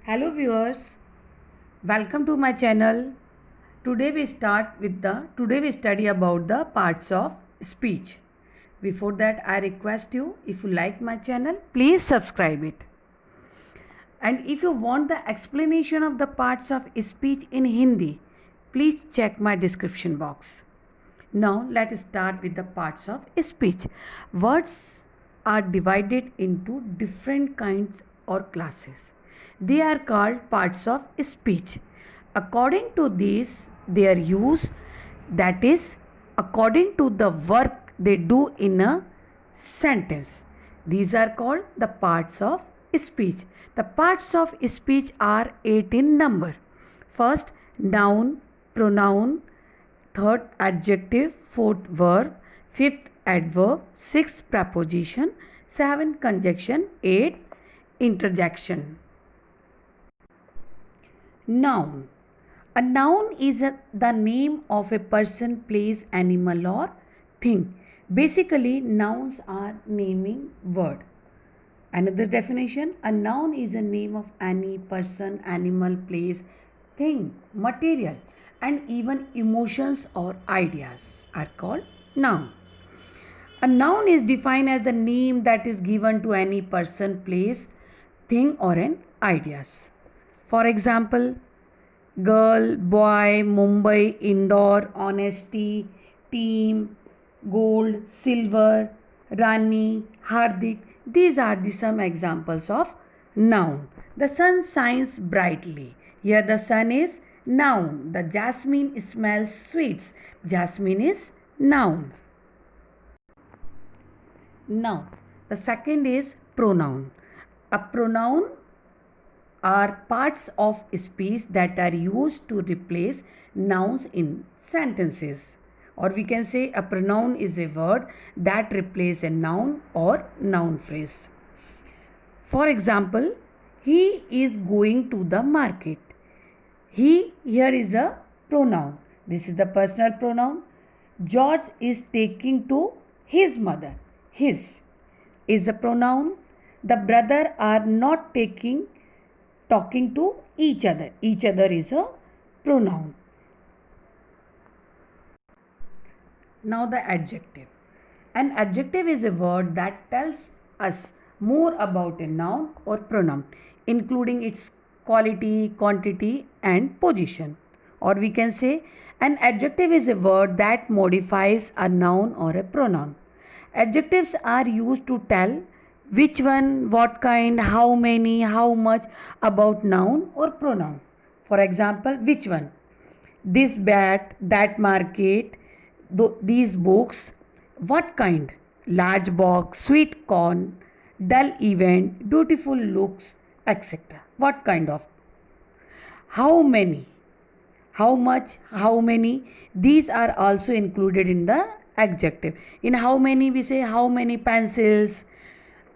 Hello viewers, welcome to my channel. Today we study about the parts of speech. Before that I request you, if you like my channel, please subscribe it. And if you want the explanation of the parts of speech in Hindi, please check my description box. Now let us start with the parts of speech. Words are divided into different kinds or classes. They are called parts of speech. According to these, their use, that is, according to the work they do in a sentence. These are called the parts of speech. The parts of speech are 8 in number. First, noun, pronoun, third adjective, fourth verb, fifth adverb, sixth preposition, seventh conjunction, eighth interjection. Noun. A noun is the name of a person, place, animal or thing. Basically, nouns are naming word. Another definition, a noun is a name of any person, animal, place, thing, material, and even emotions or ideas are called noun. A noun is defined as the name that is given to any person, place, thing, or an ideas. For example, girl, boy, Mumbai, Indore, honesty, team, gold, silver, Rani, Hardik. These are the some examples of noun. The sun shines brightly. Here the sun is noun. The jasmine smells sweets. Jasmine is noun. Now, the second is pronoun. A pronoun are parts of speech that are used to replace nouns in sentences. Or we can say a pronoun is a word that replaces a noun or noun phrase. For example, he is going to the market. He here is a pronoun. This is the personal pronoun. George is taking to his mother. His is a pronoun. The brother are not talking to each other. Each other is a pronoun. Now the adjective. An adjective is a word that tells us more about a noun or pronoun, including its quality, quantity, and position. Or we can say an adjective is a word that modifies a noun or a pronoun. Adjectives are used to tell which one, what kind, how many, how much about noun or pronoun. For example, which one? This bat, that market, these books. What kind? Large box, sweet corn, dull event, beautiful looks, etc. What kind of? How many? How much? How many? These are also included in the adjective. In how many, we say how many pencils,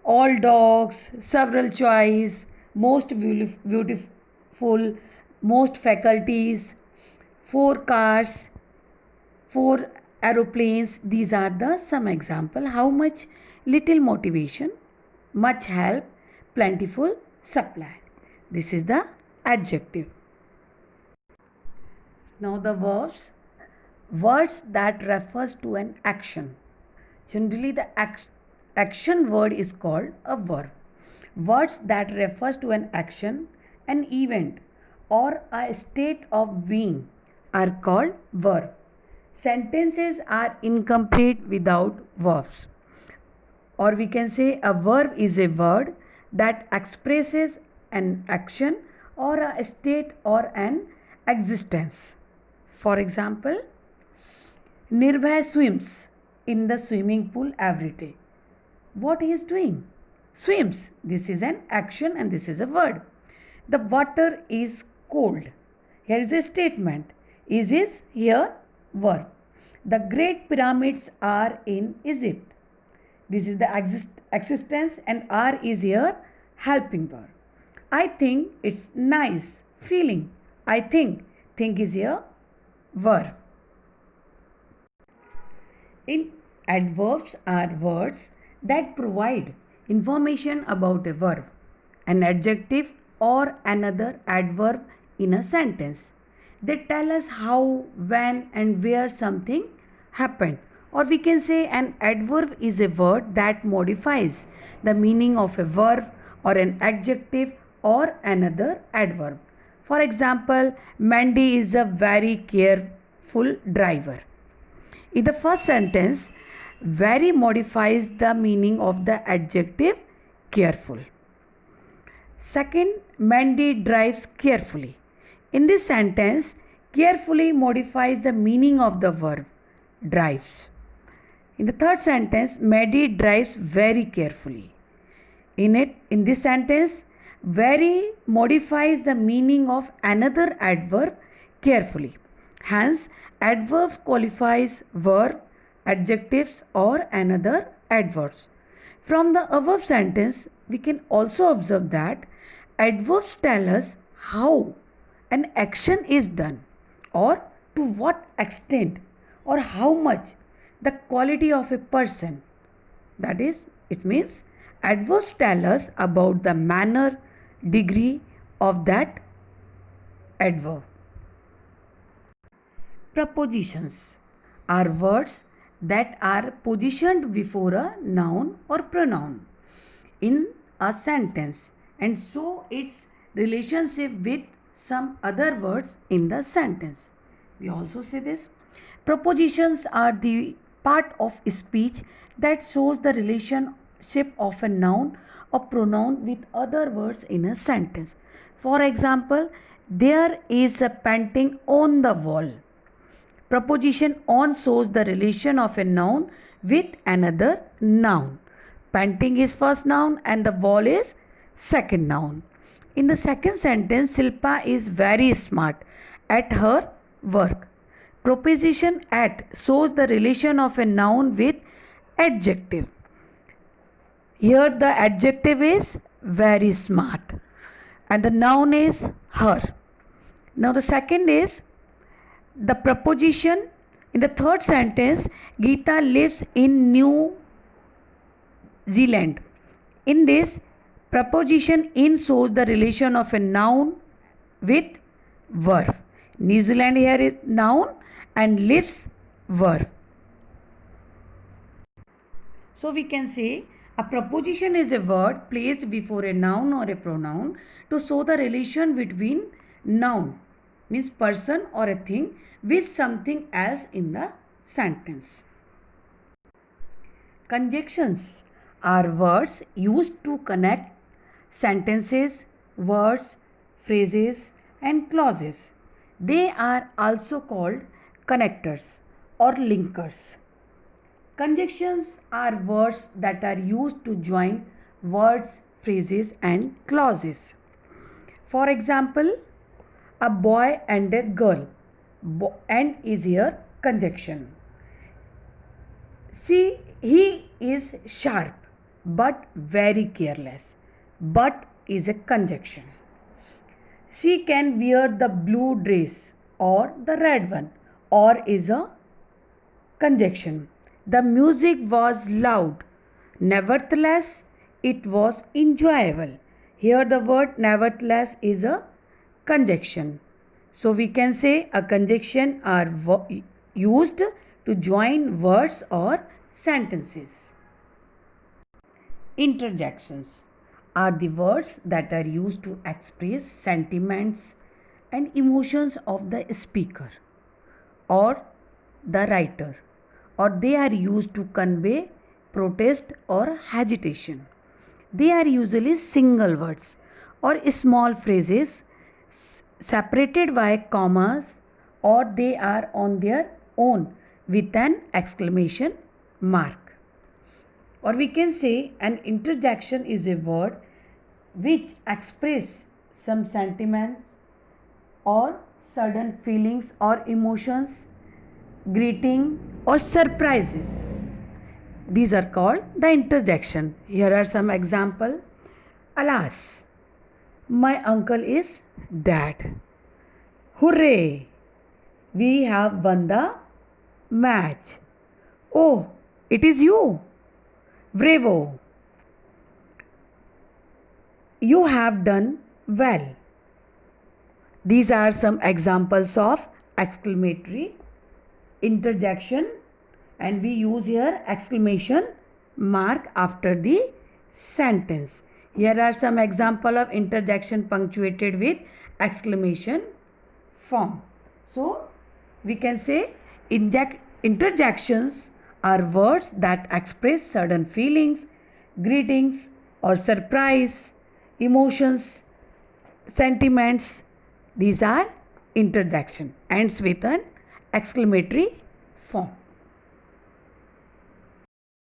all dogs, several choice, most beautiful, most faculties, four cars, four aeroplanes. These are the some example. How much? Little motivation, much help, plentiful supply. This is the adjective. Now the verbs. Words that refers to an action. Generally the action word is called a verb. Words that refers to an action, an event, or a state of being are called verb. Sentences are incomplete without verbs. Or we can say a verb is a word that expresses an action or a state or an existence. For example, Nirbhay swims in the swimming pool every day. What he is doing? Swims. This is an action and this is a word. The water is cold. Here is a statement. Is here verb. The great pyramids are in Egypt. This is the existence and are is here helping verb. I think it's nice. Feeling. I think. Think is here verb. In adverbs are words that provide information about a verb. An adjective or another adverb in a sentence. They tell us how, when, and where something happened. Or we can say an adverb is a word that modifies the meaning of a verb or an adjective or another adverb. For example, Mandy is a very careful driver. In the first sentence, very modifies the meaning of the adjective careful. Second, Mandy drives carefully. In this sentence, carefully modifies the meaning of the verb drives. In the third sentence, Mandy drives very carefully. In this sentence, very modifies the meaning of another adverb carefully. Hence, adverb qualifies verb, adjectives, or another adverbs. From the above sentence, we can also observe that adverbs tell us how an action is done or to what extent or how much the quality of a person. That is, it means adverbs tell us about the manner, degree of that adverb. Prepositions are words that are positioned before a noun or pronoun in a sentence and show its relationship with some other words in the sentence. We also say this. Prepositions are the part of speech that shows the relationship of a noun or pronoun with other words in a sentence. For example, there is a painting on the wall. Preposition on shows the relation of a noun with another noun. Painting is first noun and the wall is second noun. In the second sentence, Silpa is very smart at her work. Preposition at shows the relation of a noun with adjective. Here the adjective is very smart and the noun is her. Now the second is the preposition. In the third sentence, Geeta lives in New Zealand. In this, preposition in shows the relation of a noun with verb. New Zealand here is noun and lives verb. So we can say a preposition is a word placed before a noun or a pronoun to show the relation between noun means person or a thing with something else in the sentence. Conjunctions are words used to connect sentences, words, phrases, and clauses. They are also called connectors or linkers. Conjunctions are words that are used to join words, phrases, and clauses. For example, a boy and a girl. And is here conjunction. See, he is sharp but very careless. But is a conjunction. She can wear the blue dress or the red one or is a conjunction. The music was loud. Nevertheless, it was enjoyable. Here the word nevertheless is a conjunction. So we can say a conjunction are used to join words or sentences. Interjections are the words that are used to express sentiments and emotions of the speaker or the writer, or they are used to convey protest or agitation. They are usually single words or small phrases separated by commas, or they are on their own with an exclamation mark. Or we can say an interjection is a word which express some sentiments or sudden feelings or emotions, greeting or surprises. These are called the interjection. Here are some example. Alas, my uncle is dead. Hooray! We have won the match. Oh, it is you. Bravo! You have done well. These are some examples of exclamatory interjection, and we use here exclamation mark after the sentence. Here are some example of interjection punctuated with exclamation form. So we can say interjections are words that express certain feelings, greetings or surprise, emotions, sentiments. These are interjection, ends with an exclamatory form.